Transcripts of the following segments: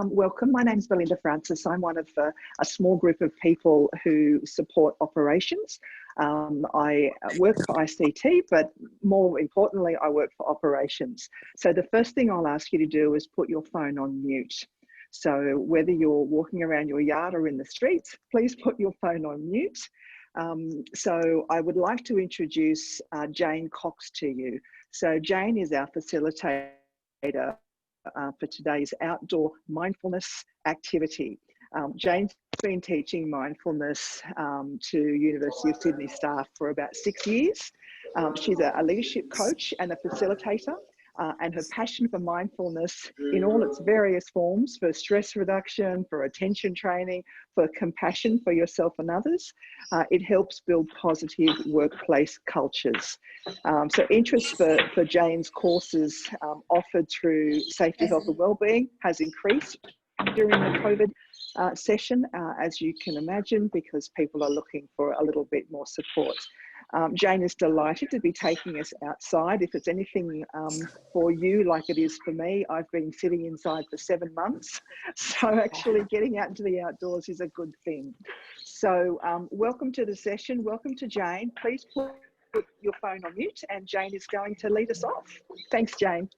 welcome. My name is Belinda Francis. I'm one of a small group of people who support operations. I work for ICT, but more importantly, I work for operations. So the first thing I'll ask you to do is put your phone on mute. So whether you're walking around your yard or in the streets, please put your phone on mute. So I would like to introduce Jane Cox to you. So Jane is our facilitator for today's outdoor mindfulness activity. Jane's been teaching mindfulness to University of Sydney staff for about 6 years. She's a leadership coach and a facilitator, and her passion for mindfulness in all its various forms, for stress reduction, for attention training, for compassion for yourself and others, it helps build positive workplace cultures. So interest for Jane's courses offered through Safety, Health and Wellbeing has increased during the COVID session, as you can imagine, because people are looking for a little bit more support. Jane is delighted to be taking us outside. If it's anything for you like it is for me, I've been sitting inside for 7 months. So actually getting out into the outdoors is a good thing. So welcome to the session. Welcome to Jane. Please put your phone on mute and Jane is going to lead us off. Thanks, Jane.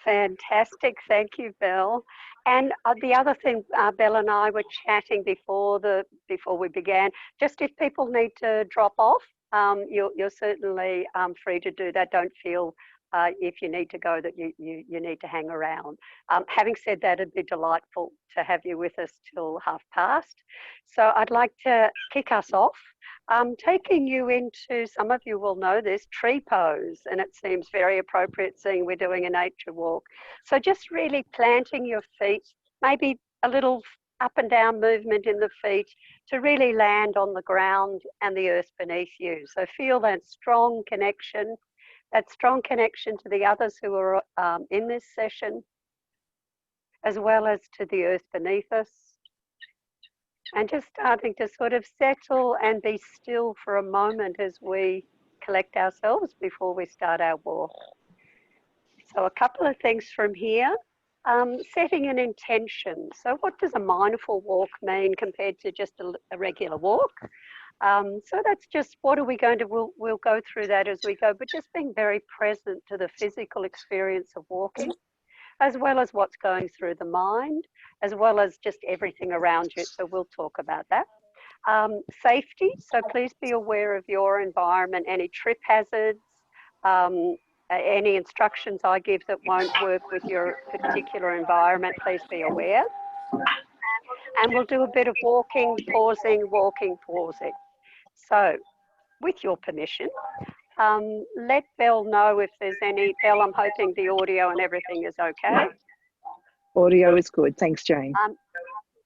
Fantastic. Thank you, Belle. And the other thing, Belle and I were chatting before we began, just if people need to drop off, you're certainly free to do that. Don't feel if you need to go that you need to hang around. Having said that, it'd be delightful to have you with us till past. So I'd like to kick us off, taking you into, some of you will know this, tree pose, and it seems very appropriate seeing we're doing a nature walk. So just really planting your feet, maybe a little up and down movement in the feet to really land on the ground and the earth beneath you. So feel that strong connection to the others who are in this session, as well as to the earth beneath us. And just starting to sort of settle and be still for a moment as we collect ourselves before we start our walk. So a couple of things from here. Setting an intention. So what does a mindful walk mean compared to just a regular walk? So that's just, what are we going to, we'll go through that as we go, but just being very present to the physical experience of walking, as well as what's going through the mind, as well as just everything around you. So we'll talk about that. Safety. So please be aware of your environment, any trip hazards, any instructions I give that won't work with your particular environment, please be aware. And we'll do a bit of walking, pausing, walking, pausing. So, with your permission, let Belle know if there's any. Belle, I'm hoping the audio and everything is okay. Audio is good. Thanks, Jane.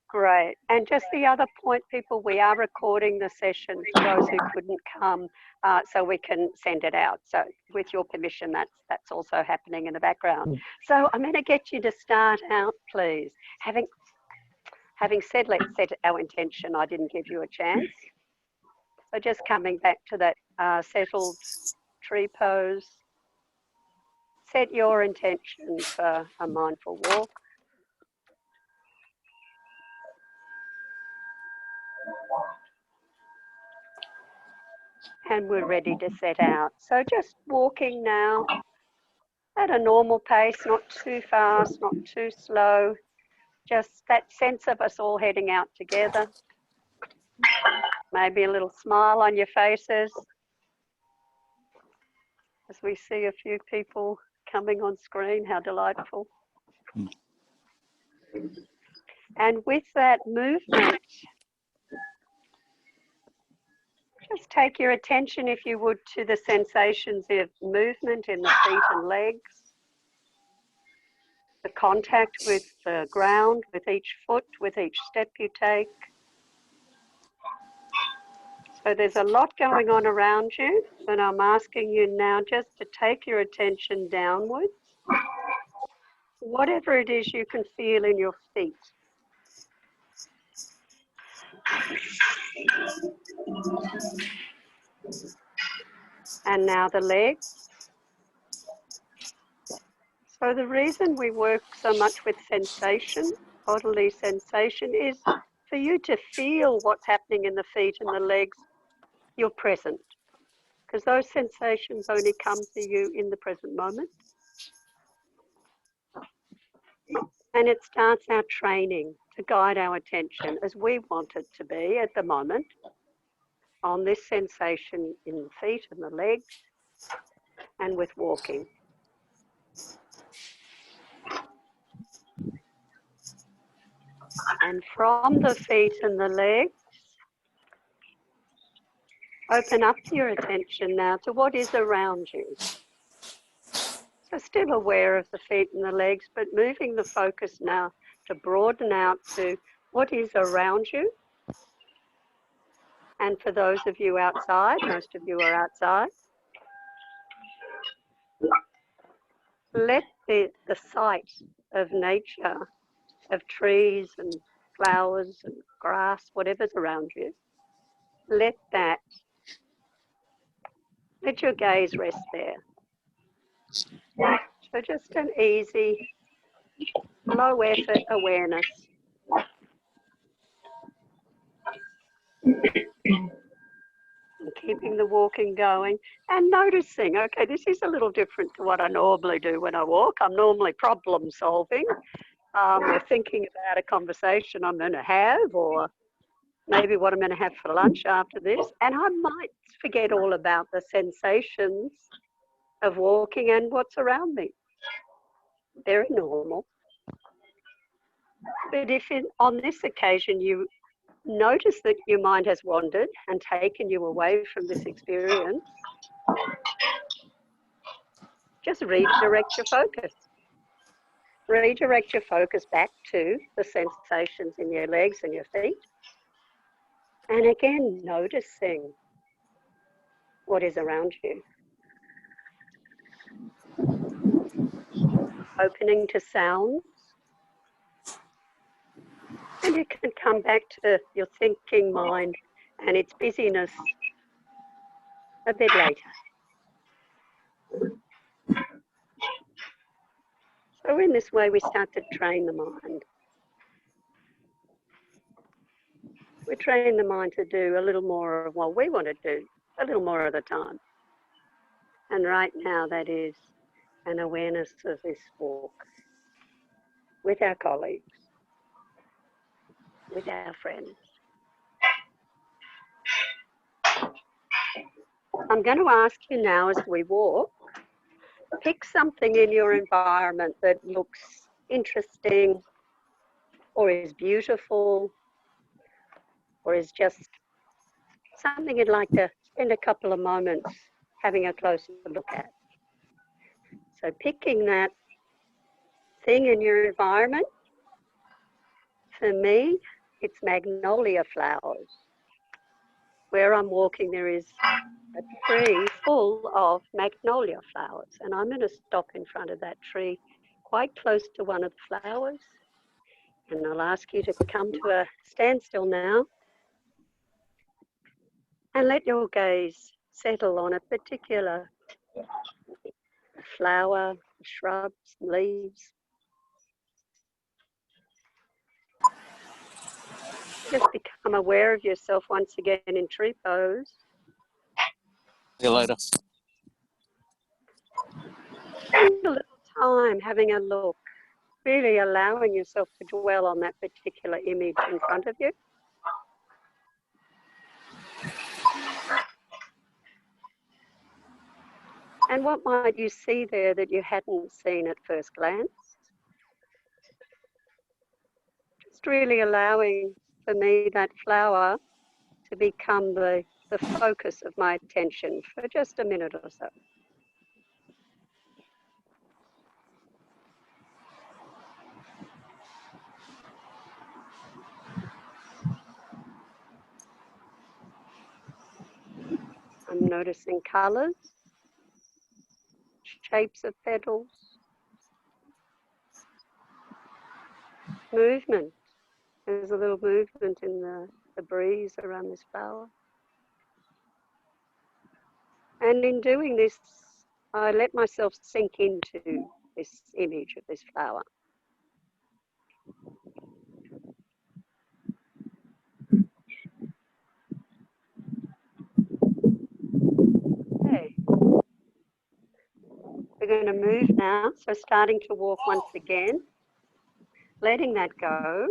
Great. And just the other point, people, we are recording the session for those who couldn't come, so we can send it out. So with your permission, that's also happening in the background. So I'm going to get you to start out, please. Having said, let's set our intention. I didn't give you a chance. So just coming back to that settled tree pose. Set your intention for a mindful walk. And we're ready to set out. So just walking now at a normal pace, not too fast, not too slow. Just that sense of us all heading out together. Maybe a little smile on your faces as we see a few people coming on screen. How delightful. And with that movement, just take your attention, if you would, to the sensations of movement in the feet and legs, the contact with the ground, with each foot, with each step you take. So there's a lot going on around you, but I'm asking you now just to take your attention downwards, whatever it is you can feel in your feet. And now the legs. So the reason we work so much with sensation bodily sensation is for you to feel what's happening in the feet and the legs. You're present, because those sensations only come to you in the present moment. And it starts our training to guide our attention as we want it to be at the moment on this sensation in the feet and the legs and with walking. And from the feet and the legs, open up your attention now to what is around you. So still aware of the feet and the legs, but moving the focus now to broaden out to what is around you. And for those of you outside, most of you are outside, let the sight of nature, of trees and flowers and grass, whatever's around you, let your gaze rest there. So just an easy, low effort awareness. And keeping the walking going and noticing, okay, this is a little different to what I normally do when I walk. I'm normally problem solving or thinking about a conversation I'm going to have, or maybe what I'm going to have for lunch after this. And I might forget all about the sensations of walking and what's around me. Very normal. But if on this occasion you notice that your mind has wandered and taken you away from this experience, just redirect your focus. Redirect your focus back to the sensations in your legs and your feet. And again, noticing what is around you. Opening to sounds. And you can come back to your thinking mind and its busyness a bit later. So in this way, we start to train the mind. We train the mind to do a little more of what we want to do, a little more of the time. And right now, that is an awareness of this walk with our colleagues, with our friends. I'm going to ask you now as we walk, pick something in your environment that looks interesting or is beautiful or is just something you'd like to spend a couple of moments having a closer look at. So picking that thing in your environment, for me, it's magnolia flowers. Where I'm walking, there is a tree full of magnolia flowers, and I'm going to stop in front of that tree quite close to one of the flowers, and I'll ask you to come to a standstill now and let your gaze settle on a particular flower, shrubs, leaves. Just become aware of yourself once again in tree pose. See you later. Spend a little time having a look, really allowing yourself to dwell on that particular image in front of you. And what might you see there that you hadn't seen at first glance? Just really allowing, for me, that flower to become the focus of my attention for just a minute or so. I'm noticing colours, shapes of petals, movement. There's a little movement in the breeze around this flower. And in doing this, I let myself sink into this image of this flower. going to move now. So starting to walk once again, letting that go.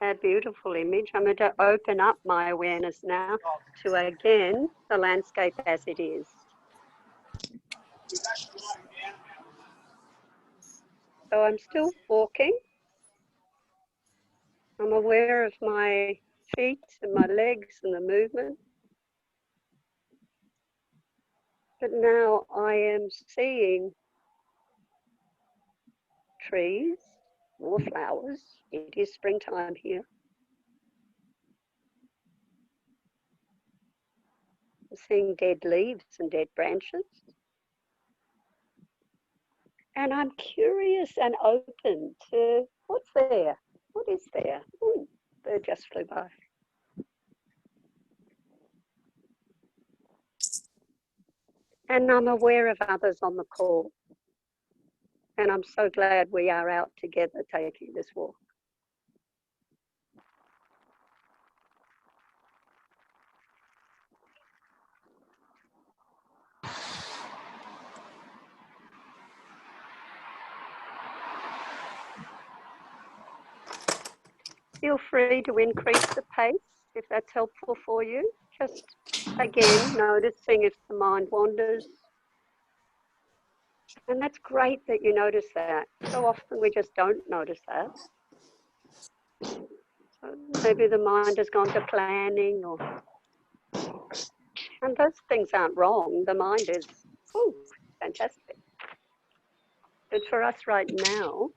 That beautiful image. I'm going to open up my awareness now to, again, the landscape as it is. So I'm still walking. I'm aware of my feet and my legs and the movement. But now I am seeing trees, more flowers. It is springtime here. I'm seeing dead leaves and dead branches. And I'm curious and open to what's there? What is there? Ooh, bird just flew by. And I'm aware of others on the call. And I'm so glad we are out together taking this walk. Feel free to increase the pace if that's helpful for you. Just again, noticing if the mind wanders. And that's great that you notice that. So often we just don't notice that. So maybe the mind has gone to planning, and those things aren't wrong. The mind is, oh, fantastic. But for us right now,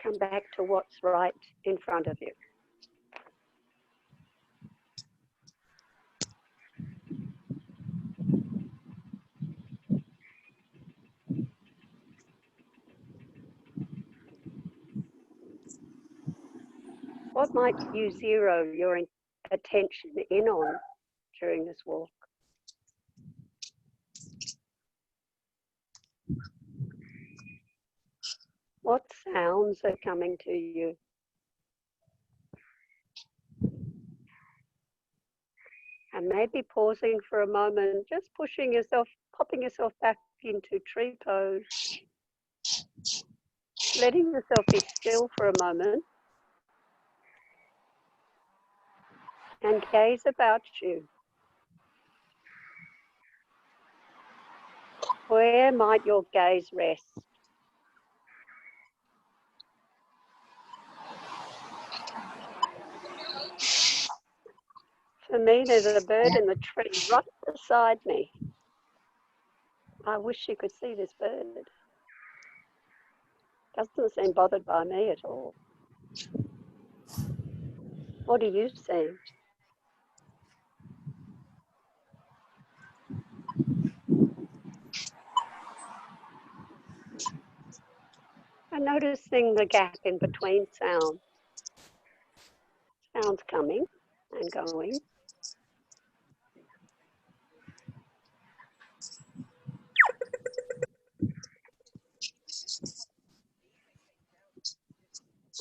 come back to what's right in front of you. What might you zero your attention in on during this walk? What sounds are coming to you? And maybe pausing for a moment, just pushing yourself, popping yourself back into tree pose. Letting yourself be still for a moment. And gaze about you. Where might your gaze rest? For me, there's a bird in the tree right beside me. I wish you could see this bird. Doesn't seem bothered by me at all. What do you see? I'm noticing the gap in between sounds. Sounds coming and going.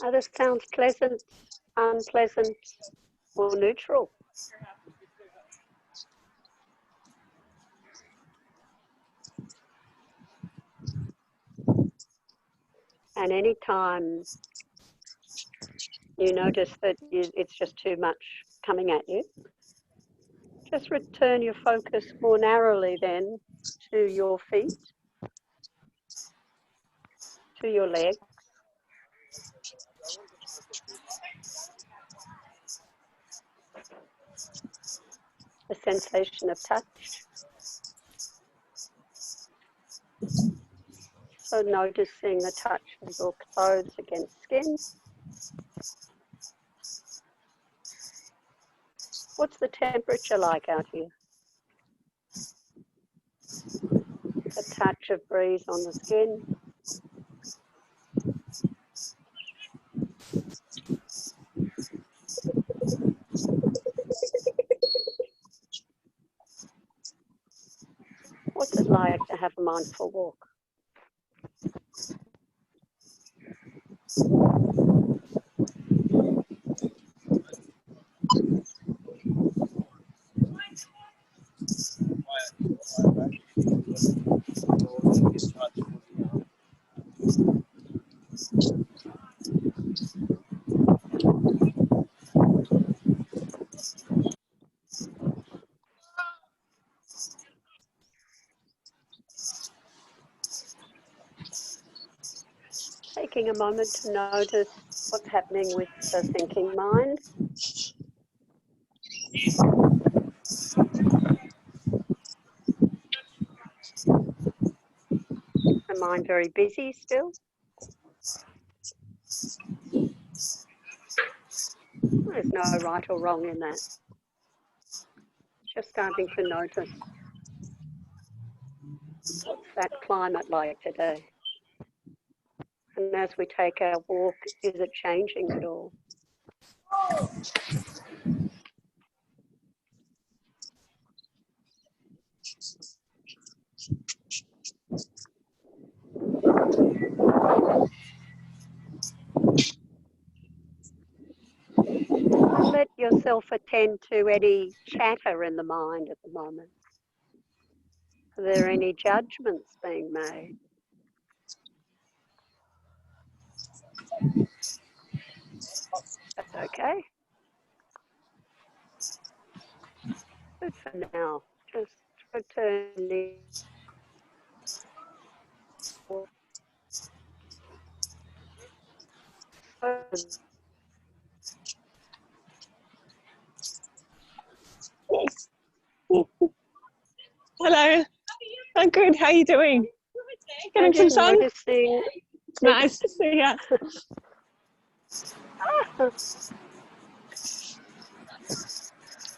Are the sounds pleasant, unpleasant, or neutral? And anytime you notice that it's just too much coming at you, just return your focus more narrowly then to your feet, to your legs. The sensation of touch. So noticing the touch of your clothes against skin. What's the temperature like out here? The touch of breeze on the skin. What's it like to have a mindful walk? Taking a moment to notice what's happening with the thinking mind. The mind very busy still? There's no right or wrong in that. Just starting to notice, what's that climate like today? And as we take our walk, is it changing at all? Don't let yourself attend to any chatter in the mind at the moment. Are there any judgments being made? That's okay. Good for now. Just returning. Hello. I'm good. How are you doing? Getting some sun? Noticing. Nice to see you.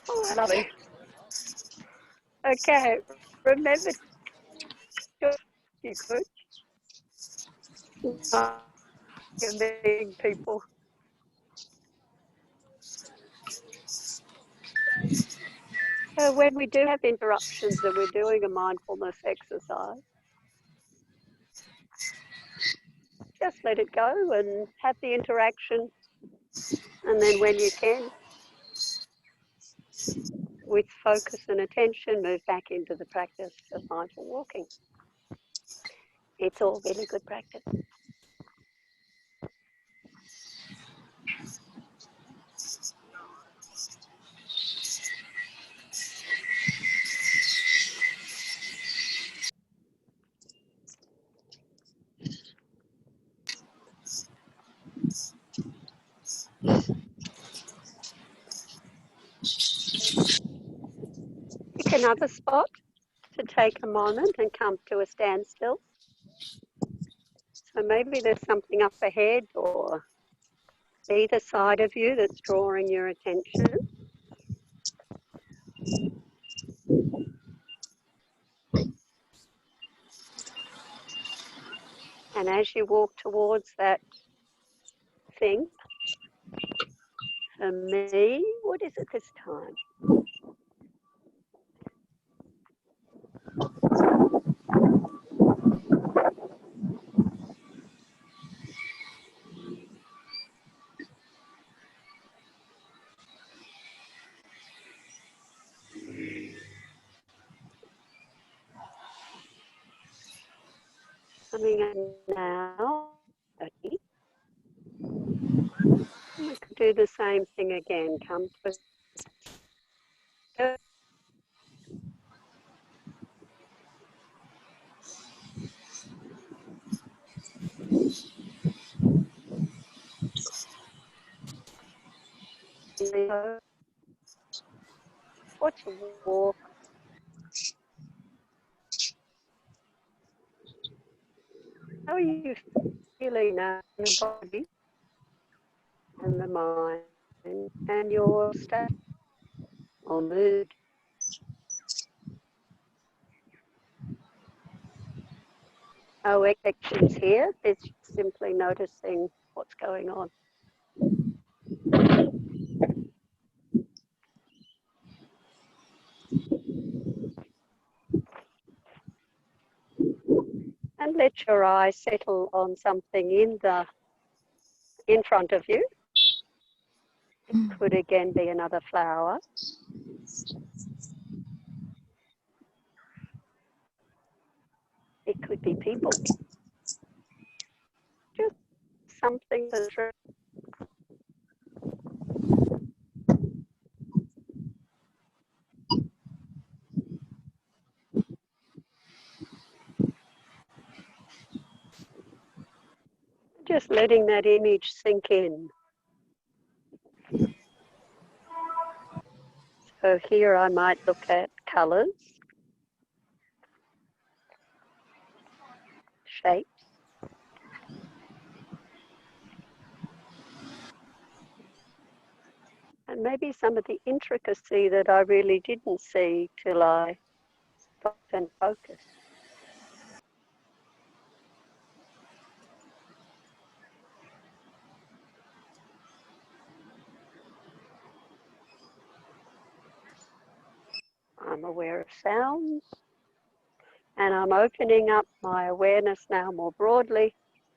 Oh, lovely. Okay, remember you could. You're meeting people. So when we do have interruptions and we're doing a mindfulness exercise, just let it go and have the interaction. And then when you can, with focus and attention, move back into the practice of mindful walking. It's all really good practice. Pick another spot to take a moment and come to a standstill. So maybe there's something up ahead or either side of you that's drawing your attention. And as you walk towards that thing, for me, what is it this time? Coming in now, okay. We could do the same thing again. Come to a watch a walk. How are you feeling now in the body and the mind and your state or mood? No expectations here. It's simply noticing what's going on. And let your eyes settle on something in front of you. It could again be another flower. It could be people. something that's just letting that image sink in. So here I might look at colours, shapes, and maybe some of the intricacy that I really didn't see till I stopped and focused. I'm aware of sounds, and I'm opening up my awareness now more broadly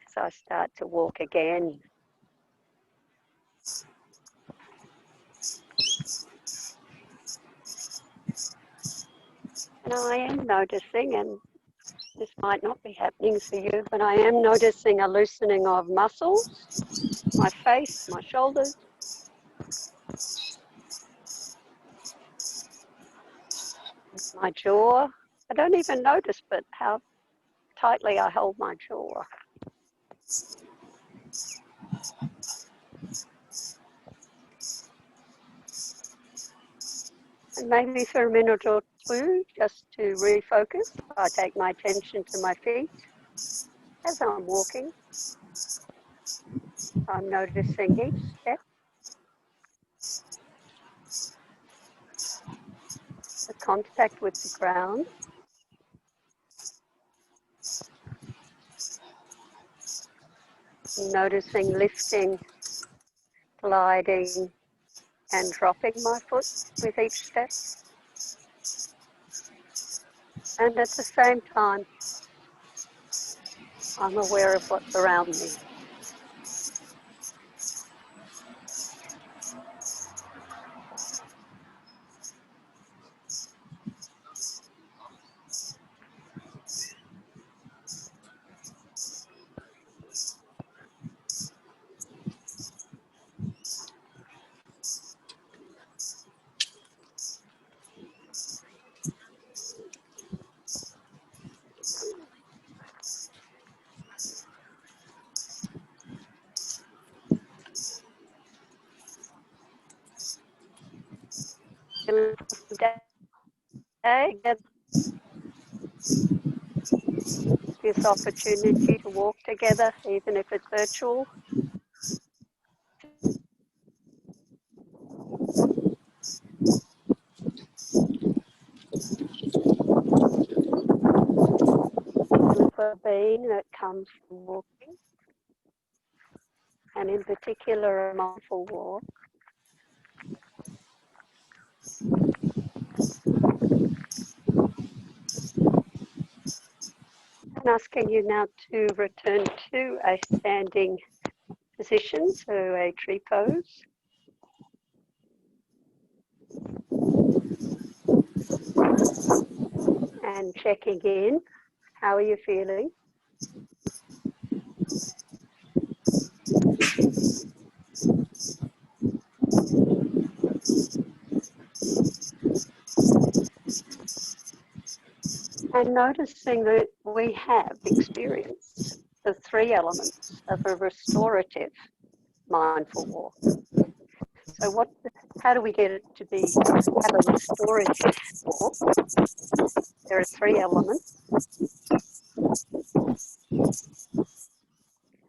as I start to walk again. And I am noticing, and this might not be happening for you, but I am noticing a loosening of muscles, my face, my shoulders. My jaw. I don't even notice, but how tightly I hold my jaw. And maybe for a minute or two, just to refocus, I take my attention to my feet as I'm walking. I'm noticing each step, the contact with the ground. Noticing lifting, gliding, and dropping my foot with each step. And at the same time, I'm aware of what's around me. Day, this opportunity to walk together, even if it's virtual. Well-being that comes from walking, and in particular a mindful walk. I'm asking you now to return to a standing position, so a tree pose. And checking in, how are you feeling? And noticing that we have experienced the three elements of a restorative mindful walk. So how do we get it to have a restorative walk? There are three elements.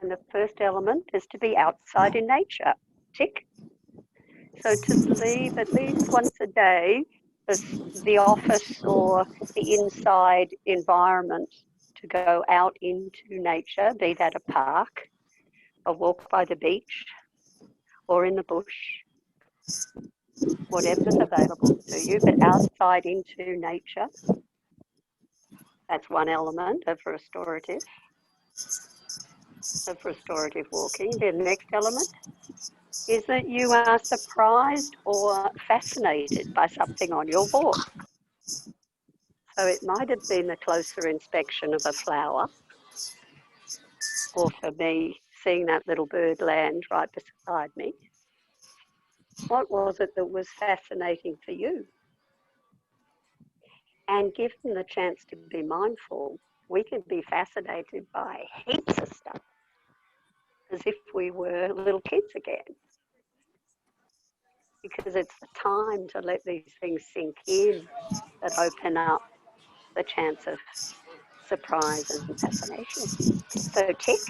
And the first element is to be outside in nature. Tick. So to leave at least once a day the office or the inside environment, to go out into nature, be that a park, a walk by the beach, or in the bush, whatever's available to you, but outside into nature. That's one element of restorative walking. The next element is that you are surprised or fascinated by something on your walk. So it might have been the closer inspection of a flower, or for me, seeing that little bird land right beside me. What was it that was fascinating for you? And give them the chance to be mindful. We can be fascinated by heaps of stuff, as if we were little kids again. Because it's the time to let these things sink in that open up the chance of surprise and fascination. So tick.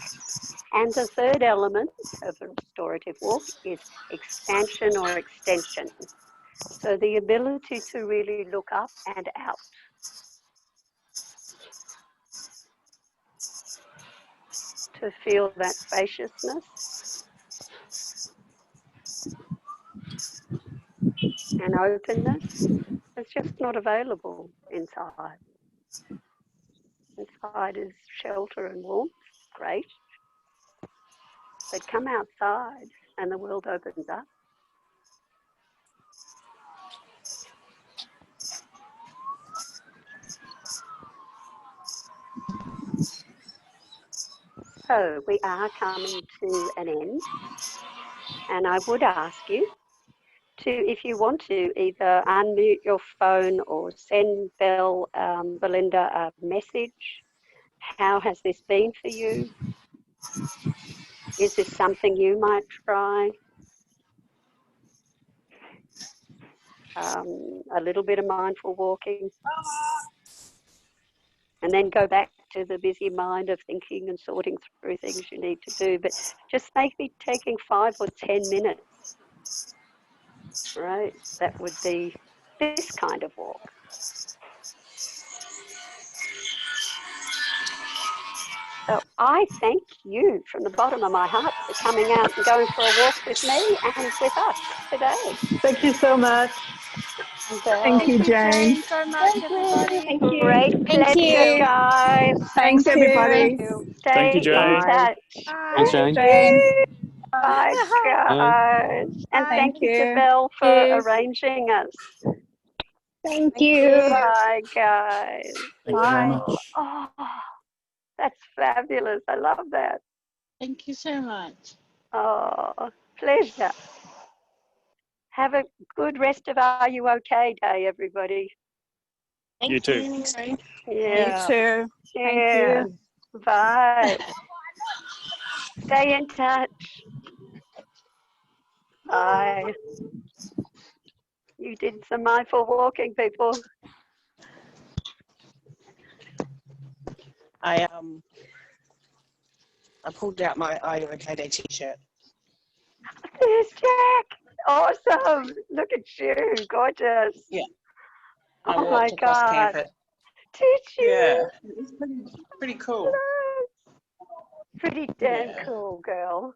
And the third element of a restorative walk is expansion or extension. So the ability to really look up and out. To feel that spaciousness and openness is just not available inside. Inside is shelter and warmth, great. But come outside and the world opens up. So we are coming to an end, and I would ask you to, if you want to, either unmute your phone or send Belinda a message. How has this been for you? Is this something you might try? A little bit of mindful walking, and then go back to the busy mind of thinking and sorting through things you need to do. But just maybe taking 5 or 10 minutes, right? That would be this kind of walk. So I thank you from the bottom of my heart for coming out and going for a walk with me and with us today. Thank you so much. Thank you, Jane. so much, everybody. Thank you. Great Thank pleasure, you. guys. Thanks, Thank you. everybody. Thank you, Stay in Jane. Bye. touch. Thanks, Bye. Jane. Jane. Bye, Bye. guys. And Bye. thank you to you. Belle for Thank you. arranging us. Thank Thank you. you. Bye, guys. Thank you very Bye. much. Oh, that's fabulous. I love that. Thank you so much. Oh, pleasure. Have a good rest of Are You OK Day, everybody. You too. Yeah. You too. Thank Yeah. you. Bye. Stay in touch. Bye. You did some mindful walking, people. I pulled out my Are You OK Day t-shirt. There's Jack. Awesome. Look at you. Gorgeous. Yeah. Oh I my walked across God. campus. Did you? Yeah. It's pretty cool. Pretty damn Yeah. cool, girl.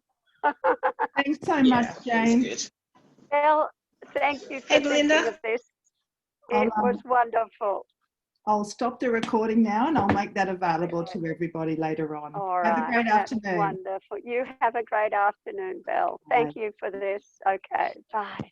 Thanks so Yeah, much, Jane. it was good. Well, thank you for Hey, thinking Belinda. of this. I'll, It was wonderful. I'll stop the recording now and I'll make that available to everybody later on. All Have a right. great That's afternoon. wonderful. You have a great afternoon, Belle. Thank you for this. Okay. Bye.